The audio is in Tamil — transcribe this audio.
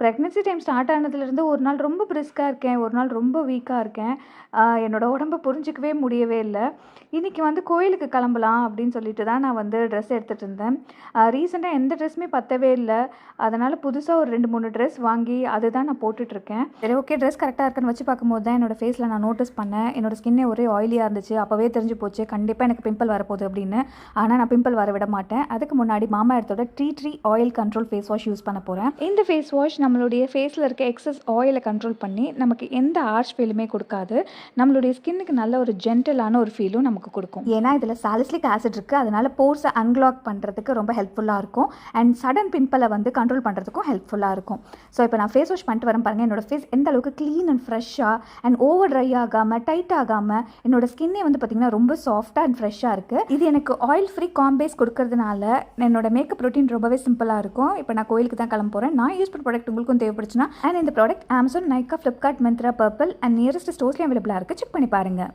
ப்ரெக்னன்சி டைம் ஸ்டார்ட் ஆனதுலேருந்து ஒரு நாள் ரொம்ப பிரிஸ்கா இருக்கேன். ஒரு நாள் ரொம்ப வீக்கா இருக்கேன். என்னோட உடம்ப புரிஞ்சுக்கவே முடியவே இல்ல. இன்னைக்கு வந்து கோயிலுக்கு கிளம்பலாம் அப்படின்னு சொல்லிட்டு தான் நான் வந்து ட்ரெஸ் எடுத்துட்டு இருந்தேன். ரீசென்ட்டா எந்த ட்ரெஸ்ஸுமே பத்தவே இல்ல. அதனால புதுசா ஒரு 2, 3 ட்ரெஸ் வாங்கி அதுதான் நான் போட்டுட்ருக்கேன். சரி ஓகே ட்ரெஸ் கரெக்ட்டா இருக்குன்னு வச்சு பார்க்கும்போது தான் என்னோட ஃபேஸில நான் நோட்டீஸ் பண்ணேன். என்னோட ஸ்கின்னே ஒரே ஆயிலியா இருந்துச்சு. அப்பவே தெரிஞ்சு போச்சு கண்டிப்பா எனக்கு பிம்பிள் வரப்போகுது அப்படின்னு. ஆனா நான் பிம்பிள் வர விட மாட்டேன். அதுக்கு முன்னாடி மாமா எர்த்தோட tea tree oil control face wash use பண்ண போறேன். இந்த ஃபேஸ் வாஷ் நம்மளுடைய ஃபேஸில் இருக்க எக்ஸஸ் ஆயிலை கண்ட்ரோல் பண்ணி நமக்கு எந்த ஹார்ஷ் ஃபீலுமே கொடுக்காது. நம்மளுடைய ஸ்கின்னுக்கு நல்ல ஒரு ஜென்டிலான ஒரு ஃபீலும் நமக்கு கொடுக்கும். ஏன்னா இதில் சாலிசிலிக் ஆசிட் இருக்குது. அதனால போர்ஸை அன்லாக் பண்ணுறதுக்கு ரொம்ப ஹெல்ப்ஃபுல்லாக இருக்கும். அண்ட் சடன் பிம்பிளை வந்து கண்ட்ரோல் பண்ணுறதுக்கும் ஹெல்ப்ஃபுல்லாக இருக்கும். ஸோ இப்போ நான் ஃபேஸ் வாஷ் பண்ணிட்டு வரேன் பாருங்கள். என்னோட ஃபேஸ் எந்த அளவுக்கு க்ளீன் அண்ட் ஃப்ரெஷ்ஷாக அண்ட் ஓவர் ட்ரை ஆகாமல் டைட் ஆகாமல் என்னோட ஸ்கின்னே வந்து பார்த்திங்கன்னா ரொம்ப சாஃப்டாக அண்ட் ஃப்ரெஷ்ஷாக இருக்குது. இது எனக்கு ஆயில் ஃப்ரீ காம்பேஸ் கொடுக்கறதுனால என்னோட மேக்கப் ரொட்டீன் ரொம்பவே சிம்பிளாக இருக்கும். இப்போ நான் கோயிலுக்கு தான் கிளம்ப போகிறேன். நான் யூஸ் பண்ண ப்ராடக்ட் உங்களுக்கும் தேவைப்படுச்சுன்னா அண்ட் இந்த product Amazon, Nykaa, Flipkart, Myntra, Purple and nearest ஸ்டோர்ஸ்லேயும் அவைலபிளாக இருக்குது. செக் பண்ணி பாருங்கள்.